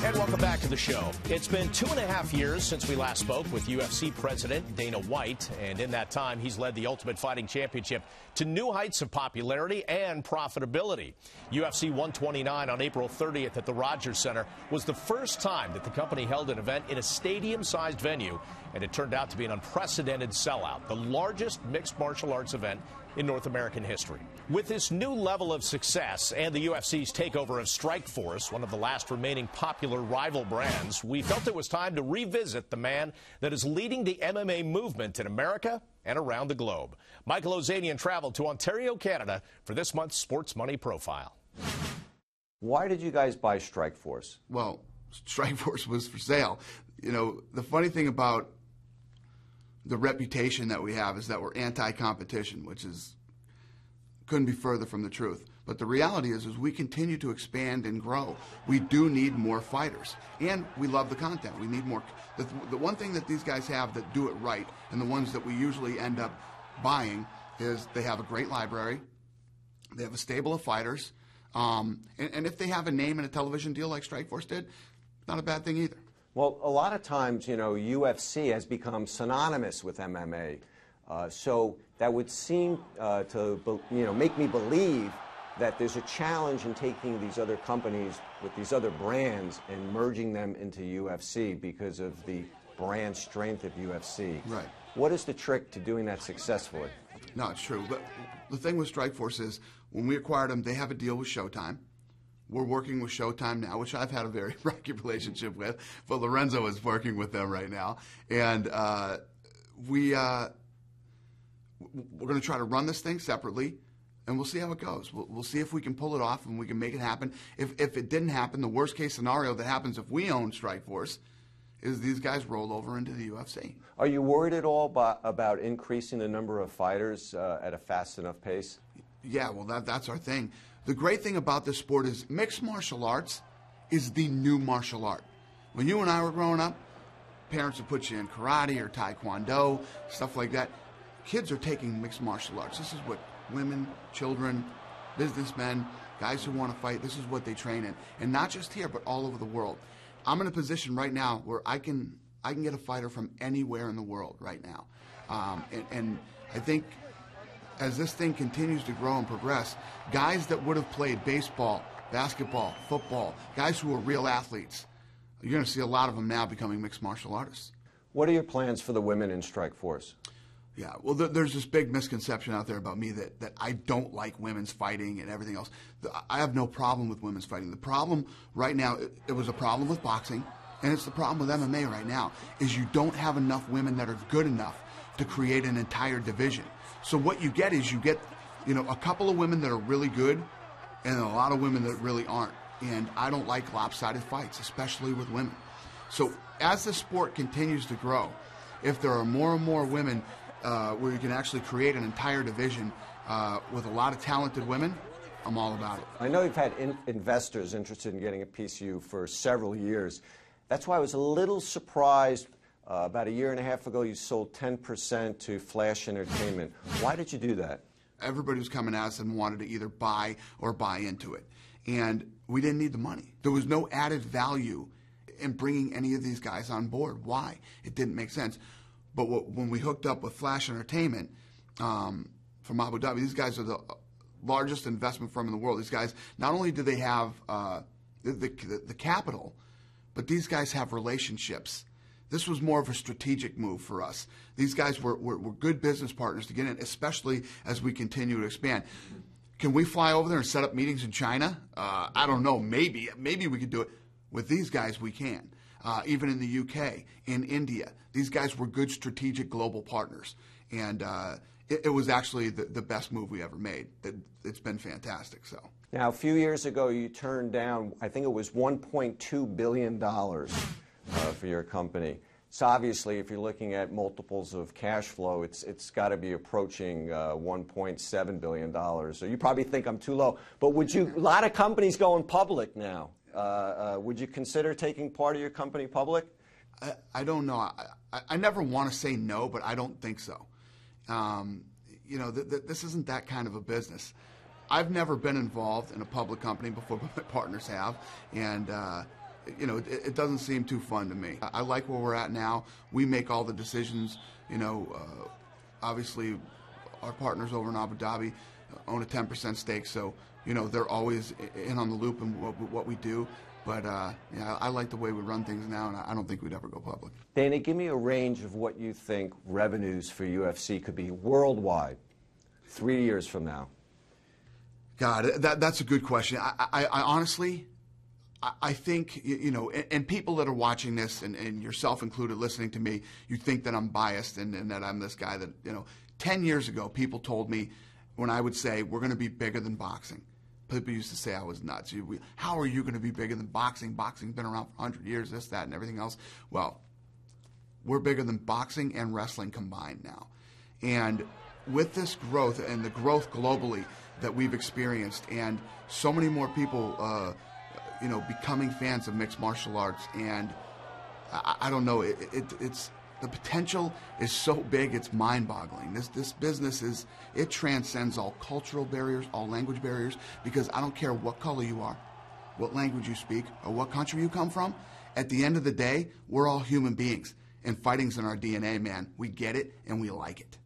And welcome back to the show. It's been 2.5 years since we last spoke with UFC President Dana White, and in that time, he's led the Ultimate Fighting Championship to new heights of popularity and profitability. UFC 129 on April 30th at the Rogers Center was the first time that the company held an event in a stadium-sized venue, and it turned out to be an unprecedented sellout, the largest mixed martial arts event in North American history. With this new level of success and the UFC's takeover of Strikeforce, one of the last remaining popular rival brands, we felt it was time to revisit the man that is leading the MMA movement in America and around the globe. Michael Ozanian traveled to Ontario, Canada for this month's Sports Money Profile. Why did you guys buy Strikeforce? Well, Strikeforce was for sale. You know, the funny thing about the reputation that we have is that we're anti-competition, which couldn't be further from the truth. But the reality is we continue to expand and grow. We do need more fighters, and we love the content. We need more. The one thing that these guys have that do it right, and the ones that we usually end up buying, is they have a great library, they have a stable of fighters, and if they have a name and a television deal like Strikeforce did, not a bad thing either. Well, a lot of times, you know, UFC has become synonymous with MMA. So that would seem to, you know, make me believe that there's a challenge in taking these other companies with these other brands and merging them into UFC because of the brand strength of UFC. Right. What is the trick to doing that successfully? No, it's true. But the thing with Strikeforce is when we acquired them, they have a deal with Showtime. We're working with Showtime now, which I've had a very rocky relationship with, but Lorenzo is working with them right now. And we're going to try to run this thing separately, and we'll see how it goes. We'll see if we can pull it off and we can make it happen. If it didn't happen, the worst case scenario that happens if we own Strikeforce is these guys roll over into the UFC. Are you worried at all about increasing the number of fighters at a fast enough pace? Yeah, well, that's our thing. The great thing about this sport is mixed martial arts is the new martial art. When you and I were growing up, parents would put you in karate or taekwondo, stuff like that. Kids are taking mixed martial arts. This is what women, children, businessmen, guys who want to fight, this is what they train in. And not just here, but all over the world. I'm in a position right now where I can get a fighter from anywhere in the world right now. And I think as this thing continues to grow and progress, guys that would have played baseball, basketball, football, guys who are real athletes, you're going to see a lot of them now becoming mixed martial artists. What are your plans for the women in Strikeforce? Yeah, well, there's this big misconception out there about me that I don't like women's fighting and everything else. I have no problem with women's fighting. The problem right now, it was a problem with boxing, and it's the problem with MMA right now, is you don't have enough women that are good enough to create an entire division. So what you get is you know, a couple of women that are really good and a lot of women that really aren't. And I don't like lopsided fights, especially with women. So as the sport continues to grow, if there are more and more women where you can actually create an entire division with a lot of talented women, I'm all about it. I know you've had investors interested in getting a piece of you for several years. That's why I was a little surprised about a year and a half ago you sold 10% to Flash Entertainment. Why did you do that? Everybody was coming at us and wanted to either buy or buy into it. And we didn't need the money. There was no added value in bringing any of these guys on board. Why? It didn't make sense. But when we hooked up with Flash Entertainment from Abu Dhabi, these guys are the largest investment firm in the world. These guys, not only do they have the capital, but these guys have relationships. This was more of a strategic move for us. These guys were good business partners to get in, especially as we continue to expand. Can we fly over there and set up meetings in China? I don't know. Maybe we could do it. With these guys, we can. Even in the UK, in India, these guys were good strategic global partners. And it was actually the best move we ever made. It's been fantastic. So now, a few years ago, you turned down, I think it was $1.2 billion for your company. So obviously, if you're looking at multiples of cash flow, it's got to be approaching $1.7 billion. So you probably think I'm too low. But would you? A lot of companies going public now. Would you consider taking part of your company public? I don't know. I never want to say no, but I don't think so. You know, this isn't that kind of a business. I've never been involved in a public company before, but my partners have, and it doesn't seem too fun to me. I like where we're at now. We make all the decisions. Obviously, our partners over in Abu Dhabi own a 10% stake, so they're always in on the loop in what we do. But I like the way we run things now, and I don't think we'd ever go public. Dana, give me a range of what you think revenues for UFC could be worldwide 3 years from now. God, that's a good question. I honestly, I think, and people that are watching this, and yourself included listening to me, you think that I'm biased and that I'm this guy that, 10 years ago, people told me when I would say, we're going to be bigger than boxing. People used to say I was nuts. How are you going to be bigger than boxing? Boxing's been around for 100 years, this, that, and everything else. Well, we're bigger than boxing and wrestling combined now. And with this growth and the growth globally that we've experienced, and so many more people, becoming fans of mixed martial arts, and I don't know, it's the potential is so big, it's mind-boggling. This business it transcends all cultural barriers, all language barriers, because I don't care what color you are, what language you speak, or what country you come from. At the end of the day, we're all human beings, and fighting's in our DNA, man. We get it, and we like it.